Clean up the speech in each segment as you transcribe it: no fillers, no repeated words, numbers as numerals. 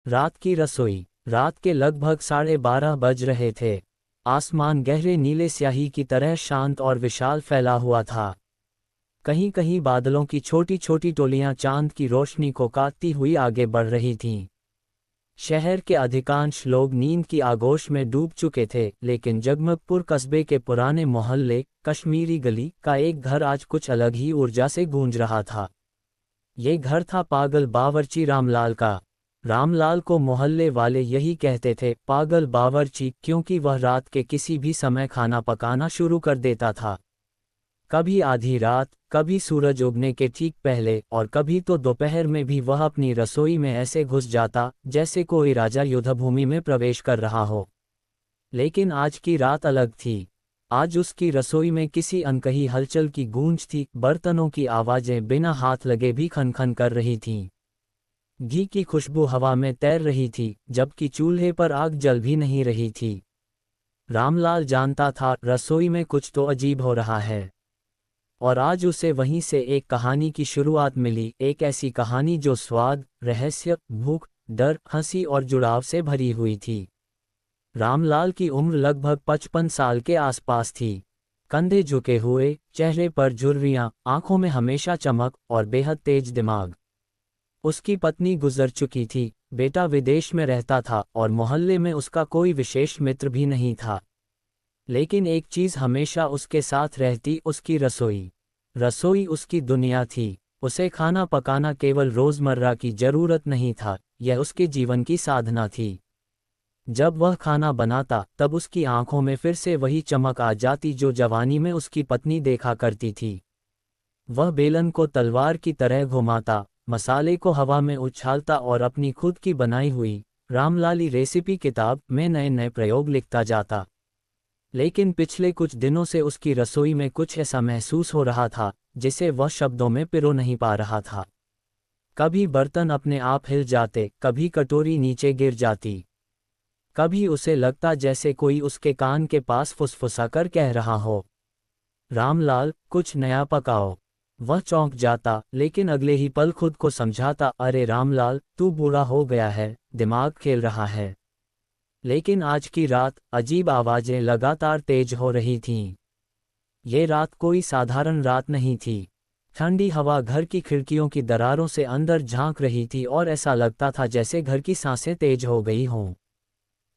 रात की रसोई। रात के लगभग 12:30 बज रहे थे। आसमान गहरे नीले स्याही की तरह शांत और विशाल फैला हुआ था। कहीं कहीं बादलों की छोटी छोटी टोलियां चांद की रोशनी को काटती हुई आगे बढ़ रही थीं। शहर के अधिकांश लोग नींद की आगोश में डूब चुके थे, लेकिन जगमगपुर कस्बे के पुराने मोहल्ले कश्मीरी गली का एक घर आज कुछ अलग ही ऊर्जा से गूंज रहा था। ये घर था पागल बावर्ची रामलाल का। रामलाल को मोहल्ले वाले यही कहते थे, पागल बावर्ची, क्योंकि वह रात के किसी भी समय खाना पकाना शुरू कर देता था। कभी आधी रात, कभी सूरज उगने के ठीक पहले, और कभी तो दोपहर में भी वह अपनी रसोई में ऐसे घुस जाता जैसे कोई राजा युद्धभूमि में प्रवेश कर रहा हो। लेकिन आज की रात अलग थी। आज उसकी रसोई में किसी अनकही हलचल की गूंज थी। बर्तनों की आवाजें बिना हाथ लगे भी खनखन कर रही थीं। घी की खुशबू हवा में तैर रही थी, जबकि चूल्हे पर आग जल भी नहीं रही थी। रामलाल जानता था, रसोई में कुछ तो अजीब हो रहा है। और आज उसे वहीं से एक कहानी की शुरुआत मिली, एक ऐसी कहानी जो स्वाद, रहस्य, भूख, डर, हंसी और जुड़ाव से भरी हुई थी। रामलाल की उम्र लगभग 55 साल के आसपास थी। कंधे झुके हुए, चेहरे पर झुर्रियां, आंखों में हमेशा चमक और बेहद तेज दिमाग। उसकी पत्नी गुजर चुकी थी, बेटा विदेश में रहता था और मोहल्ले में उसका कोई विशेष मित्र भी नहीं था। लेकिन एक चीज हमेशा उसके साथ रहती, उसकी रसोई। रसोई उसकी दुनिया थी। उसे खाना पकाना केवल रोजमर्रा की जरूरत नहीं था, यह उसके जीवन की साधना थी। जब वह खाना बनाता, तब उसकी आंखों में फिर से वही चमक आ जाती जो जवानी में उसकी पत्नी देखा करती थी। वह बेलन को तलवार की तरह घुमाता, मसाले को हवा में उछालता और अपनी खुद की बनाई हुई रामलाली रेसिपी किताब में नए नए प्रयोग लिखता जाता। लेकिन पिछले कुछ दिनों से उसकी रसोई में कुछ ऐसा महसूस हो रहा था जिसे वह शब्दों में पिरो नहीं पा रहा था। कभी बर्तन अपने आप हिल जाते, कभी कटोरी नीचे गिर जाती, कभी उसे लगता जैसे कोई उसके कान के पास फुसफुसाकर कह रहा हो, रामलाल, कुछ नया पकाओ। वह चौंक जाता, लेकिन अगले ही पल खुद को समझाता, अरे रामलाल, तू बूढ़ा हो गया है, दिमाग खेल रहा है। लेकिन आज की रात, अजीब आवाजें लगातार तेज हो रही थीं। ये रात कोई साधारण रात नहीं थी। ठंडी हवा घर की खिड़कियों की दरारों से अंदर झांक रही थी और ऐसा लगता था जैसे घर की सांसें तेज हो गई हों।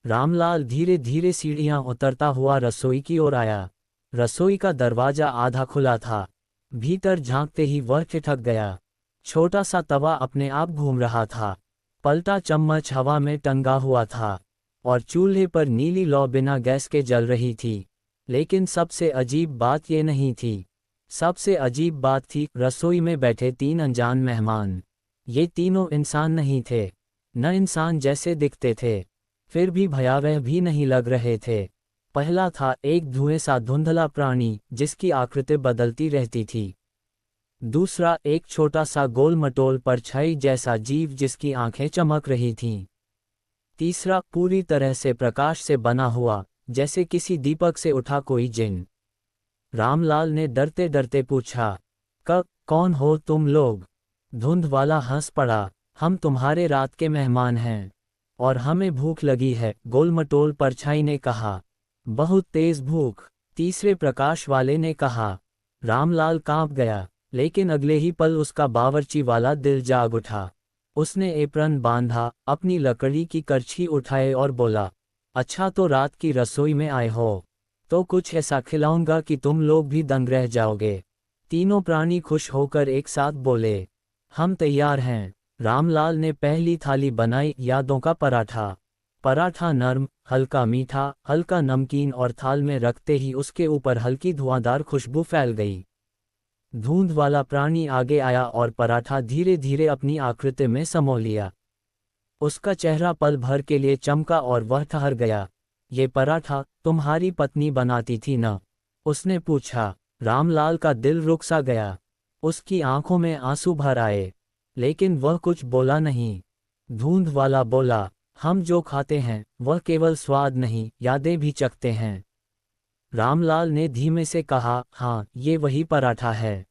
रामलाल धीरे धीरे सीढ़ियां उतरता हुआ रसोई की ओर आया। रसोई का दरवाजा आधा खुला था। भीतर झांकते ही वह ठिठक गया। छोटा सा तवा अपने आप घूम रहा था। पलटा चम्मच हवा में टंगा हुआ था और चूल्हे पर नीली लौ बिना गैस के जल रही थी। लेकिन सबसे अजीब बात ये नहीं थी। सबसे अजीब बात थी, रसोई में बैठे 3 अनजान मेहमान। ये तीनों इंसान नहीं थे। न इंसान जैसे दिखते थे, फिर भी भयावह भी नहीं लग रहे थे। पहला था एक धुएं सा धुंधला प्राणी जिसकी आकृति बदलती रहती थी। दूसरा एक छोटा सा गोल मटोल परछाई जैसा जीव जिसकी आंखें चमक रही थीं। तीसरा पूरी तरह से प्रकाश से बना हुआ, जैसे किसी दीपक से उठा कोई जिन। रामलाल ने डरते डरते पूछा, कौन हो तुम लोग? धुंध वाला हंस पड़ा, हम तुम्हारे रात के मेहमान हैं और हमें भूख लगी है, गोलमटोल परछाई ने कहा। बहुत तेज भूख, तीसरे प्रकाश वाले ने कहा। रामलाल कांप गया, लेकिन अगले ही पल उसका बावर्ची वाला दिल जाग उठा। उसने एप्रन बांधा, अपनी लकड़ी की करछी उठाए और बोला, अच्छा तो रात की रसोई में आए हो, तो कुछ ऐसा खिलाऊंगा कि तुम लोग भी दंग रह जाओगे। तीनों प्राणी खुश होकर एक साथ बोले, हम तैयार हैं। रामलाल ने पहली थाली बनाई, यादों का पराठा। पराठा नरम, हल्का मीठा, हल्का नमकीन और थाल में रखते ही उसके ऊपर हल्की धुआंधार खुशबू फैल गई। धुंध वाला प्राणी आगे आया और पराठा धीरे धीरे अपनी आकृति में समो लिया। उसका चेहरा पल भर के लिए चमका और वह ठहर गया। ये पराठा तुम्हारी पत्नी बनाती थी न? उसने पूछा। रामलाल का दिल रुक सा गया। उसकी आंखों में आंसू भर आए, लेकिन वह कुछ बोला नहीं। धुंध वाला बोला, हम जो खाते हैं वह केवल स्वाद नहीं, यादें भी चखते हैं। रामलाल ने धीमे से कहा, हाँ, ये वही पराठा है।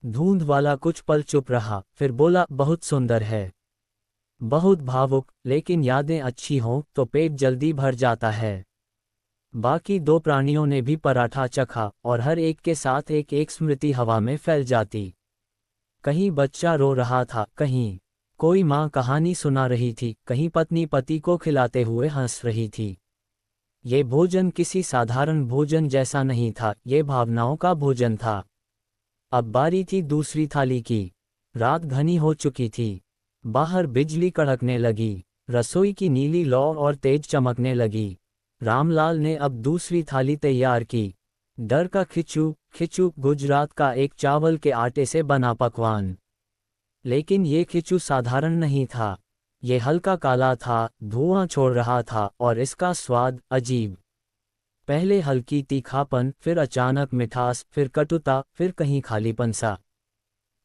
धुंध वाला कुछ पल चुप रहा, फिर बोला, बहुत सुंदर है। बहुत भावुक, लेकिन यादें अच्छी हों तो पेट जल्दी भर जाता है। बाकी दो प्राणियों ने भी पराठा चखा और हर एक के साथ एक एक स्मृति हवा में फैल जाती। कहीं बच्चा रो रहा था, कहीं कोई माँ कहानी सुना रही थी, कहीं पत्नी पति को खिलाते हुए हंस रही थी। ये भोजन किसी साधारण भोजन जैसा नहीं था, ये भावनाओं का भोजन था। अब बारी थी दूसरी थाली की। रात घनी हो चुकी थी। बाहर बिजली कड़कने लगी। रसोई की नीली लौ और तेज चमकने लगी। रामलाल ने अब दूसरी थाली तैयार की। डर का खिचू खिचू गुजरात का एक चावल के आटे से बना पकवान। लेकिन ये खिचू साधारण नहीं था। ये हल्का काला था, धुआं छोड़ रहा था और इसका स्वाद अजीब। पहले हल्की तीखापन, फिर अचानक मिठास, फिर कटुता, फिर कहीं खालीपन सा।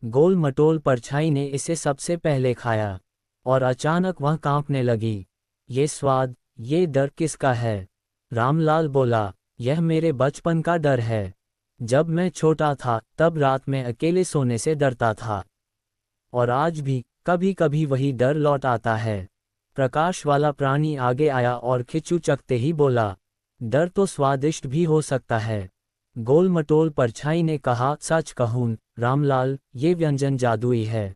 गोल मटोल परछाई ने इसे सबसे पहले खाया और अचानक वह कांपने लगी। ये स्वाद, ये डर किसका है? रामलाल बोला, यह मेरे बचपन का डर है। जब मैं छोटा था तब रात में अकेले सोने से डरता था। और आज भी कभी कभी वही डर लौट आता है। प्रकाश वाला प्राणी आगे आया और खिचू चखते ही बोला, डर तो स्वादिष्ट भी हो सकता है। गोल मटोल परछाई ने कहा, सच कहूं रामलाल, ये व्यंजन जादुई है।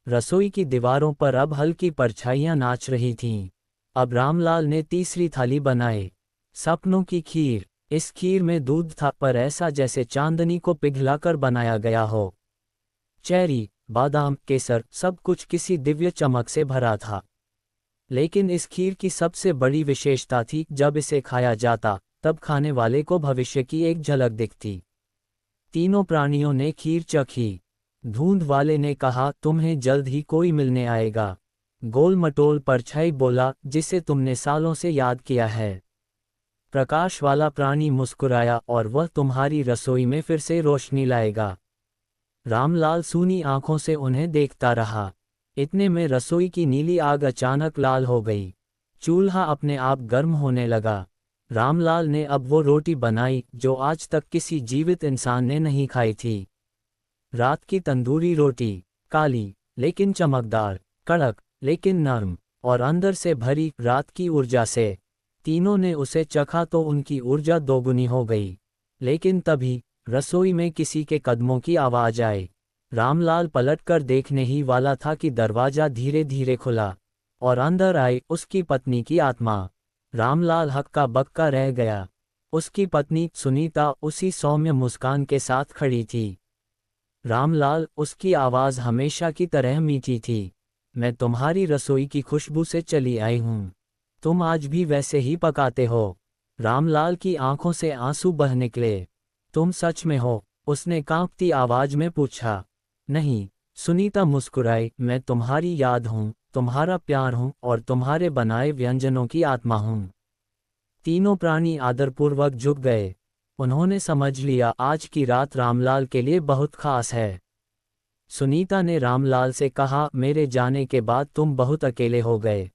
रसोई की दीवारों पर अब हल्की परछाइयां नाच रही थीं। अब रामलाल ने तीसरी थाली बनाई। सपनों की खीर। इस खीर में दूध था, पर ऐसा जैसे चांदनी को पिघलाकर बनाया गया हो। चेरी, बादाम, केसर, सब कुछ किसी दिव्य चमक से भरा था। लेकिन इस खीर की सबसे बड़ी विशेषता थी, जब इसे खाया जाता तब खाने वाले को भविष्य की एक झलक दिखती। तीनों प्राणियों ने खीर चखी। धूंध वाले ने कहा, तुम्हें जल्द ही कोई मिलने आएगा। गोल मटोल परछाई बोला, जिसे तुमने सालों से याद किया है। प्रकाश वाला प्राणी मुस्कुराया, और वह तुम्हारी रसोई में फिर से रोशनी लाएगा। रामलाल सूनी आंखों से उन्हें देखता रहा। इतने में रसोई की नीली आग अचानक लाल हो गई। चूल्हा अपने आप गर्म होने लगा। रामलाल ने अब वो रोटी बनाई जो आज तक किसी जीवित इंसान ने नहीं खाई थी। रात की तंदूरी रोटी, काली लेकिन चमकदार, कड़क लेकिन नर्म, और अंदर से भरी रात की ऊर्जा से। तीनों ने उसे चखा तो उनकी ऊर्जा दोगुनी हो गई। लेकिन तभी रसोई में किसी के कदमों की आवाज आई। रामलाल पलटकर देखने ही वाला था कि दरवाजा धीरे धीरे खुला और अंदर आई उसकी पत्नी की आत्मा। रामलाल हक्का बक्का रह गया। उसकी पत्नी सुनीता उसी सौम्य मुस्कान के साथ खड़ी थी। रामलाल, उसकी आवाज हमेशा की तरह मीठी थी। मैं तुम्हारी रसोई की खुशबू से चली आई हूँ। तुम आज भी वैसे ही पकाते हो। रामलाल की आंखों से आंसू बह निकले। तुम सच में हो? उसने कांपती आवाज में पूछा। नहीं, सुनीता मुस्कुराई, मैं तुम्हारी याद हूँ, तुम्हारा प्यार हूँ और तुम्हारे बनाए व्यंजनों की आत्मा हूँ। तीनों प्राणी आदरपूर्वक झुक गए। उन्होंने समझ लिया, आज की रात रामलाल के लिए बहुत खास है। सुनीता ने रामलाल से कहा, मेरे जाने के बाद तुम बहुत अकेले हो गए।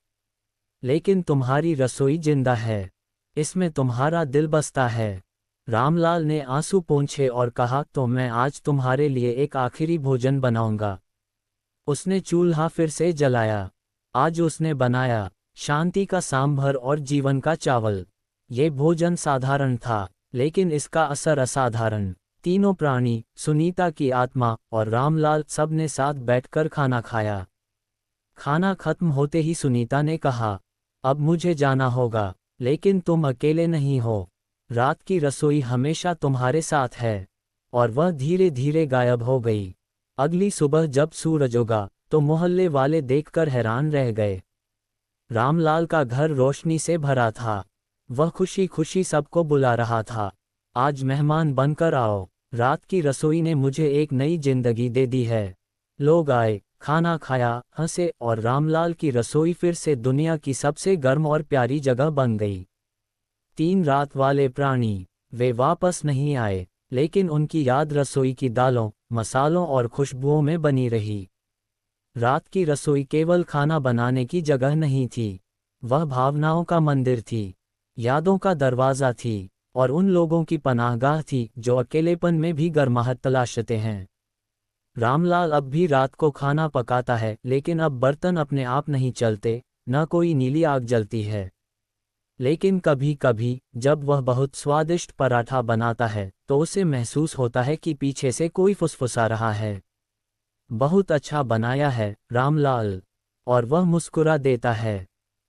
लेकिन तुम्हारी रसोई जिंदा है। इसमें तुम्हारा दिल बसता है। रामलाल ने आंसू पोंछे और कहा, तो मैं आज तुम्हारे लिए एक आखिरी भोजन बनाऊंगा। उसने चूल्हा फिर से जलाया। आज उसने बनाया शांति का सांभर और जीवन का चावल। ये भोजन साधारण था, लेकिन इसका असर असाधारण। तीनों प्राणी, सुनीता की आत्मा और रामलाल, सब ने साथ बैठकर खाना खाया। खाना खत्म होते ही सुनीता ने कहा, अब मुझे जाना होगा, लेकिन तुम अकेले नहीं हो। रात की रसोई हमेशा तुम्हारे साथ है। और वह धीरे धीरे गायब हो गई। अगली सुबह जब सूरज उगा तो मोहल्ले वाले देखकर हैरान रह गए। रामलाल का घर रोशनी से भरा था। वह खुशी खुशी सबको बुला रहा था, आज मेहमान बनकर आओ। रात की रसोई ने मुझे एक नई जिंदगी दे दी है। लोग आए, खाना खाया, हंसे और रामलाल की रसोई फिर से दुनिया की सबसे गर्म और प्यारी जगह बन गई। तीन रात वाले प्राणी, वे वापस नहीं आए, लेकिन उनकी याद रसोई की दालों, मसालों और खुशबुओं में बनी रही। रात की रसोई केवल खाना बनाने की जगह नहीं थी, वह भावनाओं का मंदिर थी, यादों का दरवाज़ा थी, और उन लोगों की पनाहगाह थी जो अकेलेपन में भी गर्माहट तलाशते हैं। रामलाल अब भी रात को खाना पकाता है, लेकिन अब बर्तन अपने आप नहीं चलते, न कोई नीली आग जलती है। लेकिन कभी कभी जब वह बहुत स्वादिष्ट पराठा बनाता है तो उसे महसूस होता है कि पीछे से कोई फुसफुसा रहा है, बहुत अच्छा बनाया है रामलाल। और वह मुस्कुरा देता है।